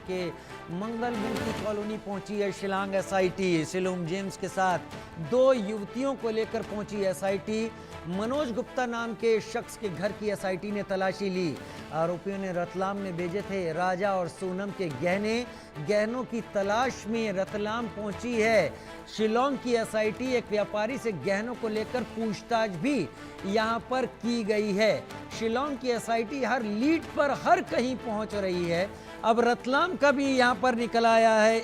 के मंगल मुंशी कॉलोनी पहुंची है शिलांग एसआईटी। शिलोम जेम्स के साथ 2 युवतियों को लेकर पहुंची एसआईटी। मनोज गुप्ता नाम के शख्स के घर की एसआईटी ने तलाशी ली। आरोपियों ने रतलाम में भेजे थे राजा और सोनम के गहनों की तलाश में रतलाम पहुंची है। शिलोंग की एसआईटी एक व्यापारी से गहनों को लेकर पूछताछ भी यहां पर की गई है। शिलोंग की एसआईटी हर लीड पर हर कहीं पहुंच रही है। अब रतलाम का भी यहां पर निकल आया है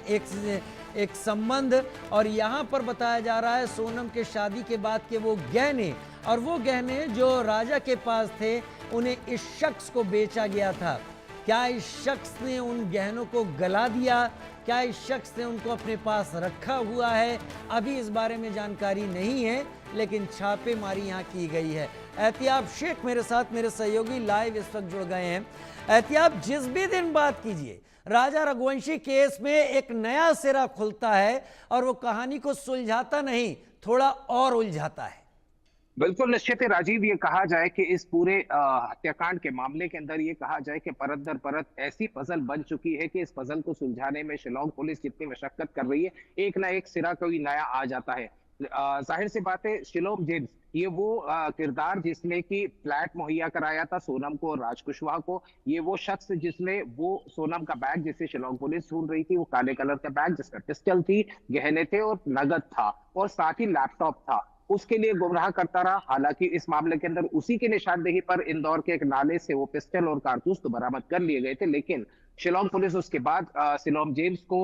एक संबंध, और यहाँ पर बताया जा रहा है सोनम के शादी के बाद के वो गहने जो राजा के पास थे उन्हें इस शख्स को बेचा गया था। क्या इस शख्स ने उन गहनों को गला दिया? क्या इस शख्स ने उनको अपने पास रखा हुआ है? अभी इस बारे में जानकारी नहीं है, लेकिन छापेमारी यहाँ की गई है। एहतियाब शेख मेरे साथ, मेरे सहयोगी लाइव इस वक्त जुड़ गए हैं। एहतियाब, जिस भी दिन बात कीजिए राजा रघुवंशी केस में एक नया सिरा खुलता है और वो कहानी को सुलझाता नहीं, थोड़ा और उलझाता है। बिल्कुल निश्चित है राजीव। ये कहा जाए कि इस पूरे हत्याकांड के मामले के अंदर ये कहा जाए कि परत दर परत ऐसी पजल बन चुकी है कि इस पजल को सुलझाने में शिलोंग पुलिस जितनी मशक्कत कर रही है, एक ना एक सिरा कोई नया आ जाता है। जाहिर सी बात है, शिलोंग जेम्स ये वो किरदार जिसने कि फ्लैट मुहैया कराया था सोनम को और राज कुशवाहा को। ये वो शख्स जिसने वो सोनम का बैग, जिसे शिलोंग पुलिस ढूंढ रही थी, वो काले कलर का बैग जिसका पिस्टल थी, गहने थे और नगद था और साथ ही लैपटॉप था, उसके लिए गुमराह करता रहा। हालांकि इस मामले के अंदर उसी की निशानदेही पर इंदौर के एक नाले से वो पिस्टल और कारतूस तो बरामद कर लिए गए थे, लेकिन शिलोंग पुलिस उसके बाद शिलोंग जेम्स को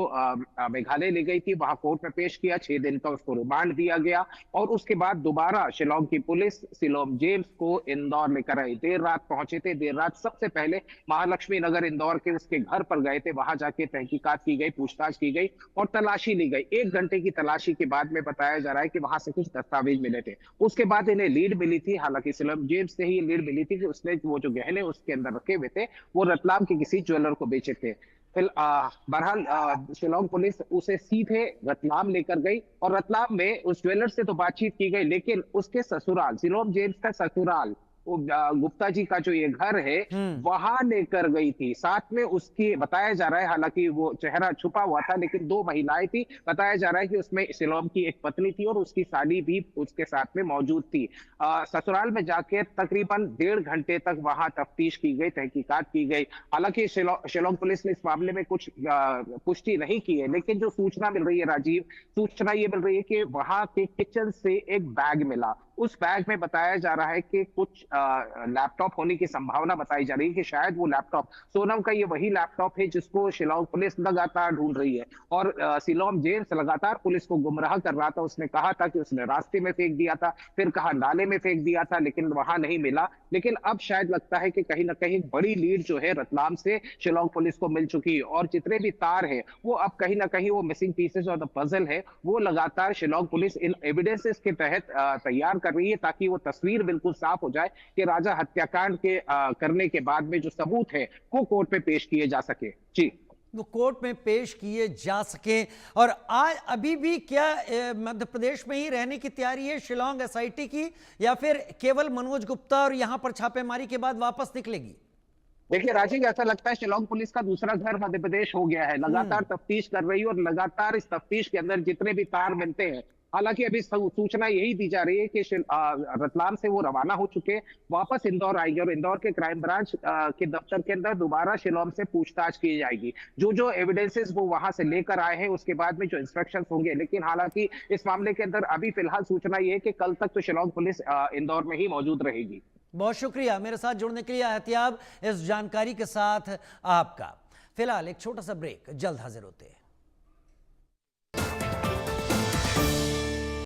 मेघालय ले गई थी, वहां कोर्ट में पेश किया, 6 दिन का उसको रिमांड दिया गया और उसके बाद दोबारा शिलोंग की पुलिस शिलोंग जेम्स को इंदौर लेकर आई। देर रात पहुंचे थे। देर रात सबसे पहले महालक्ष्मी नगर इंदौर के उसके घर पर गए थे, वहां जाके तहकीकात की गई, पूछताछ की गई और तलाशी ली गई। 1 घंटे की तलाशी के बाद में बताया जा रहा है कि वहां से कुछ दस्तावेज मिले थे। उसके बाद इन्हें लीड मिली थी, हालांकि शिलोंग जेम्स से ही लीड मिली थी कि उसने वो जो गहने उसके अंदर रखे हुए थे वो रतलाम के किसी ज्वेलर को बेचे थे। फिर बहरहाल शिलोंग पुलिस उसे सीधे रतलाम लेकर गई और रतलाम में उस ज्वेलर से तो बातचीत की गई, लेकिन उसके ससुराल, शिलोंग जेम्स का ससुराल, गुप्ता जी का जो ये घर है वहां लेकर गई थी। साथ में उसकी बताया जा रहा है, हालांकि वो चेहरा छुपा हुआ था, लेकिन 2 महिलाएं थी। बताया जा रहा है कि उसमें शिलोंग की एक पत्नी थी और उसकी साली भी उसके साथ में मौजूद थी। ससुराल में जाके तकरीबन 1.5 घंटे तक वहां तफ्तीश की गई, तहकीकात की गई। हालांकि शिलोंग पुलिस ने इस मामले में कुछ पुष्टि नहीं की है, लेकिन जो सूचना मिल रही है राजीव, सूचना ये मिल रही है कि वहां के किचन से एक बैग मिला। उस बैग में बताया जा रहा है कि कुछ लैपटॉप होने की संभावना बताई जा रही है कि शायद वो लैपटॉप सोनम का ये वही लैपटॉप है जिसको शिलोंग पुलिस लगातार ढूंढ रही है। और शिलोंग जेम्स लगातार पुलिस को गुमराह कर रहा था। उसने कहा था कि उसने रास्ते में फेंक दिया था, फिर कहा नाले में फेंक दिया था, लेकिन वहां नहीं मिला। लेकिन अब शायद लगता है कि कहीं ना कहीं बड़ी लीड जो है रतलाम से शिलोंग पुलिस को मिल चुकी है और जितने भी तार है वो अब कहीं ना कहीं वो मिसिंग पीसेस और द पजल है वो लगातार शिलोंग पुलिस इन एविडेंसेस के तहत तैयार कर रही है, ताकि वो तस्वीर बिल्कुल साफ हो जाए कि राजा हत्याकांड के करने के बाद में जो सबूत है वो कोर्ट में पेश किए जा सके। जी, वो कोर्ट में पेश किए जा सके। और आज अभी भी क्या मध्य प्रदेश में ही रहने की तैयारी है शिलोंग एसआईटी की, या फिर केवल मनोज गुप्ता और यहां पर छापेमारी के बाद वापस निकलेगी? देखिए राजीव, ऐसा लगता है शिलोंग पुलिस का दूसरा घर मध्य प्रदेश हो गया है। लगातार तफ्तीश कर रही है और लगातार इस तफ्तीश के अंदर जितने भी तार मिलते हैं, हालांकि अभी सूचना यही दी जा रही है कि रतलाम से वो रवाना हो चुके, वापस इंदौर आएंगे और इंदौर के क्राइम ब्रांच के दफ्तर के अंदर दोबारा शिलोंग से पूछताछ की जाएगी। जो जो एविडेंसेस वो वहां से लेकर आए हैं उसके बाद में जो इंस्ट्रक्शंस होंगे। लेकिन हालांकि इस मामले के अंदर अभी फिलहाल सूचना ये है कि कल तक तो शिलोंग पुलिस इंदौर में ही मौजूद रहेगी। बहुत शुक्रिया मेरे साथ जुड़ने के लिए एहतियाब, इस जानकारी के साथ आपका। फिलहाल एक छोटा सा ब्रेक, जल्द हाजिर होते हैं।